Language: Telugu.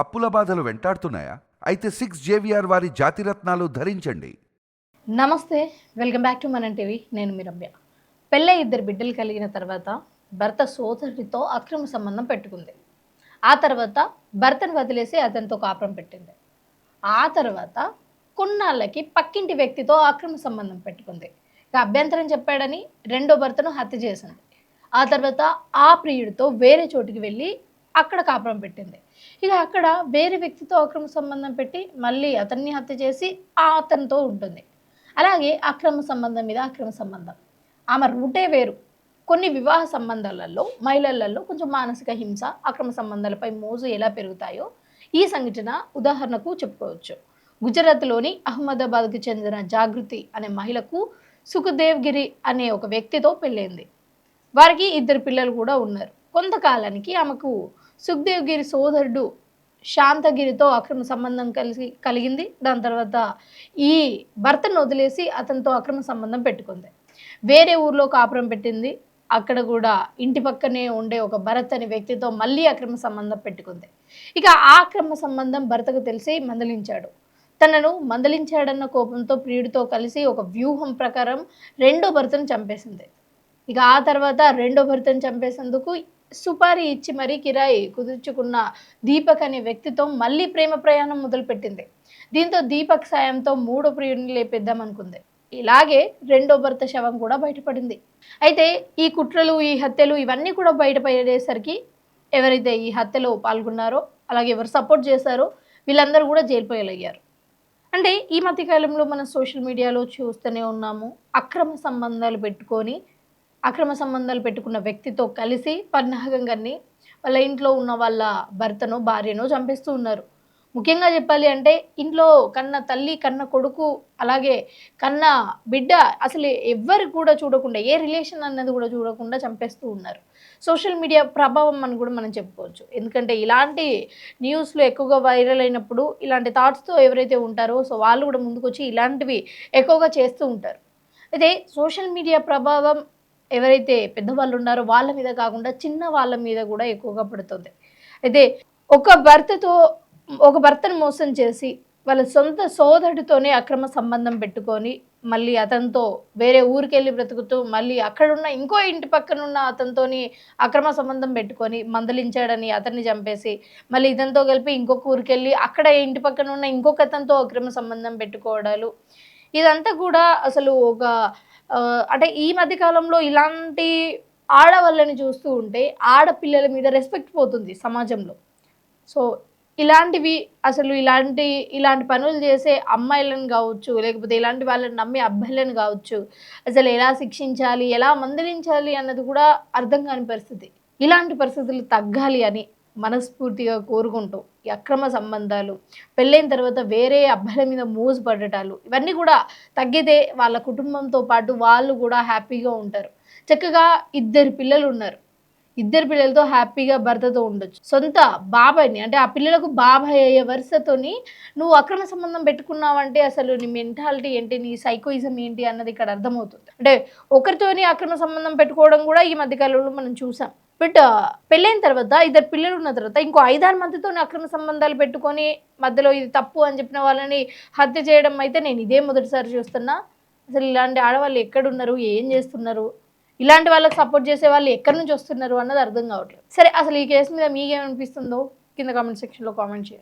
అప్పుల బాధలు వెంటాడుతున్నాయా? అయితే 6 JVR వారి జాతిరత్నాలు ధరించండి. నమస్తే, వెల్కమ్ బ్యాక్ టు మనం టీవీ. నేను మీ రమ్య. పెళ్ళై 2 బిడ్డలు కలిగిన తర్వాత భర్త సోదరుడితో అక్రమ సంబంధం పెట్టుకుంది. ఆ తర్వాత భర్తను వదిలేసి అతనితో కాపురం పెట్టింది. ఆ తర్వాత కొన్నాళ్ళకి పక్కింటి వ్యక్తితో అక్రమ సంబంధం పెట్టుకుంది. ఇక అభ్యంతరం చెప్పాడని రెండో భర్తను హత్య చేసింది. ఆ తర్వాత ఆ ప్రియుడితో వేరే చోటికి వెళ్ళి అక్కడ కాపురం పెట్టింది. ఇక అక్కడ వేరే వ్యక్తితో అక్రమ సంబంధం పెట్టి మళ్ళీ అతన్ని హత్య చేసి అతనితో ఉంటుంది. అలాగే అక్రమ సంబంధం మీద అక్రమ సంబంధం. ఆమె రూటే వేరు. కొన్ని వివాహ సంబంధాలలో మహిళలలో కొంచెం మానసిక హింస, అక్రమ సంబంధాలపై మోజు ఎలా పెరుగుతాయో ఈ సంఘటన ఉదాహరణకు చెప్పుకోవచ్చు. గుజరాత్లోని అహ్మదాబాద్కు చెందిన జాగృతి అనే మహిళకు సుఖదేవ్ గిరి అనే ఒక వ్యక్తితో పెళ్ళైంది. వారికి 2 పిల్లలు కూడా ఉన్నారు. కొంతకాలానికి ఆమెకు సుఖదేవ్ గిరి సోదరుడు శాంతగిరితో అక్రమ సంబంధం కలిగింది. దాని తర్వాత ఈ భర్తను వదిలేసి అతనితో అక్రమ సంబంధం పెట్టుకుంది. వేరే ఊర్లో కాపురం పెట్టింది. అక్కడ కూడా ఇంటి పక్కనే ఉండే ఒక భరత్ అనే వ్యక్తితో మళ్ళీ అక్రమ సంబంధం పెట్టుకుంది. ఇక ఆ అక్రమ సంబంధం భర్తకు తెలిసి మందలించాడు. తనను మందలించాడన్న కోపంతో ప్రియుడితో కలిసి ఒక వ్యూహం ప్రకారం రెండో భర్తను చంపేసింది. ఇక ఆ తర్వాత రెండో భర్తను చంపేసేందుకు సుపారీ ఇచ్చి మరీ కిరాయి కుదుర్చుకున్న దీపక్ అనే వ్యక్తితో మళ్ళీ ప్రేమ ప్రయాణం మొదలుపెట్టింది. దీంతో దీపక్ సాయంతో మూడో ప్రియుడిని లేపేద్దామనుకుంది. ఇలాగే రెండో భర్త శవం కూడా బయటపడింది. అయితే ఈ కుట్రలు, ఈ హత్యలు ఇవన్నీ కూడా బయటపడేసరికి ఎవరైతే ఈ హత్యలో పాల్గొన్నారో, అలాగే ఎవరు సపోర్ట్ చేశారో వీళ్ళందరూ కూడా జైలు పాలయ్యారు. అంటే ఈ మధ్యకాలంలో మనం సోషల్ మీడియాలో చూస్తూనే ఉన్నాము. అక్రమ సంబంధాలు పెట్టుకున్న వ్యక్తితో కలిసి పన్నాగంగాన్ని వాళ్ళ ఇంట్లో ఉన్న వాళ్ళ భర్తను, భార్యను చంపేస్తూ ఉన్నారు. ముఖ్యంగా చెప్పాలి అంటే ఇంట్లో కన్న తల్లి, కన్న కొడుకు, అలాగే కన్న బిడ్డ అసలు ఎవ్వరు కూడా చూడకుండా, ఏ రిలేషన్ అన్నది కూడా చూడకుండా చంపేస్తూ ఉన్నారు. సోషల్ మీడియా ప్రభావం అని కూడా మనం చెప్పుకోవచ్చు. ఎందుకంటే ఇలాంటి న్యూస్లు ఎక్కువగా వైరల్ అయినప్పుడు ఇలాంటి థాట్స్తో ఎవరైతే ఉంటారో వాళ్ళు కూడా ముందుకొచ్చి ఇలాంటివి ఎక్కువగా చేస్తూ ఉంటారు. అయితే సోషల్ మీడియా ప్రభావం ఎవరైతే పెద్దవాళ్ళు ఉన్నారో వాళ్ళ మీద కాకుండా చిన్న వాళ్ళ మీద కూడా ఎక్కువగా పడుతుంది. అయితే ఒక భర్తను మోసం చేసి వాళ్ళ సొంత సోదరుడితోనే అక్రమ సంబంధం పెట్టుకొని మళ్ళీ అతనితో వేరే ఊరికెళ్ళి బ్రతుకుతూ మళ్ళీ అక్కడున్న ఇంకో ఇంటి పక్కనున్న అతనితోని అక్రమ సంబంధం పెట్టుకొని మందలించాడని అతన్ని చంపేసి మళ్ళీ ఇతనితో కలిపి ఇంకొక ఊరికెళ్ళి అక్కడ ఇంటి పక్కన ఉన్న ఇంకొక అతనితో అక్రమ సంబంధం పెట్టుకోవడాలు, ఇదంతా కూడా అసలు ఒక అంటే ఈ మధ్య కాలంలో ఇలాంటి ఆడవాళ్ళని చూస్తూ ఉంటే ఆడపిల్లల మీద రెస్పెక్ట్ పోతుంది సమాజంలో. సో ఇలాంటివి అసలు ఇలాంటి పనులు చేసే అమ్మాయిలను కావచ్చు, లేకపోతే ఇలాంటి వాళ్ళని నమ్మే అబ్బాయిలను కావచ్చు, అసలు ఎలా శిక్షించాలి, ఎలా మందలించాలి అన్నది కూడా అర్థం కాని పరిస్థితి. ఇలాంటి పరిస్థితులు తగ్గాలి అని మనస్ఫూర్తిగా కోరుకుంటూ ఈ అక్రమ సంబంధాలు, పెళ్ళైన తర్వాత వేరే అబ్బాయిల మీద మోజు పడటాలు ఇవన్నీ కూడా తగ్గితే వాళ్ళ కుటుంబంతో పాటు వాళ్ళు కూడా హ్యాపీగా ఉంటారు. చక్కగా 2 పిల్లలు ఉన్నారు. 2 పిల్లలతో హ్యాపీగా భర్తతో ఉండొచ్చు. సొంత బాబాయ్ని అంటే ఆ పిల్లలకు బాబాయ్ అయ్యే వరుసతోని నువ్వు అక్రమ సంబంధం పెట్టుకున్నావంటే అసలు నీ మెంటాలిటీ ఏంటి, నీ సైకోయిజం ఏంటి అన్నది ఇక్కడ అర్థమవుతుంది. అంటే ఒకరితోని అక్రమ సంబంధం పెట్టుకోవడం కూడా ఈ మధ్యకాలంలో మనం చూసాం. బట్ పెళ్ళైన తర్వాత 2 పిల్లలు ఉన్న తర్వాత ఇంకో 5-6 మందితో అక్రమ సంబంధాలు పెట్టుకొని మధ్యలో ఇది తప్పు అని చెప్పిన వాళ్ళని హత్య చేయడం అయితే నేను ఇదే మొదటిసారి చూస్తున్నా. అసలు ఇలాంటి ఆడవాళ్ళు ఎక్కడున్నారు, ఏం చేస్తున్నారు, ఇలాంటి వాళ్ళకి సపోర్ట్ చేసే వాళ్ళు ఎక్కడి నుంచి వస్తున్నారు అన్నది అర్థం కావట్లేదు. సరే, అసలు ఈ కేసు మీద మీకేమనిపిస్తుందో కింద కామెంట్ సెక్షన్లో కామెంట్ చేయండి.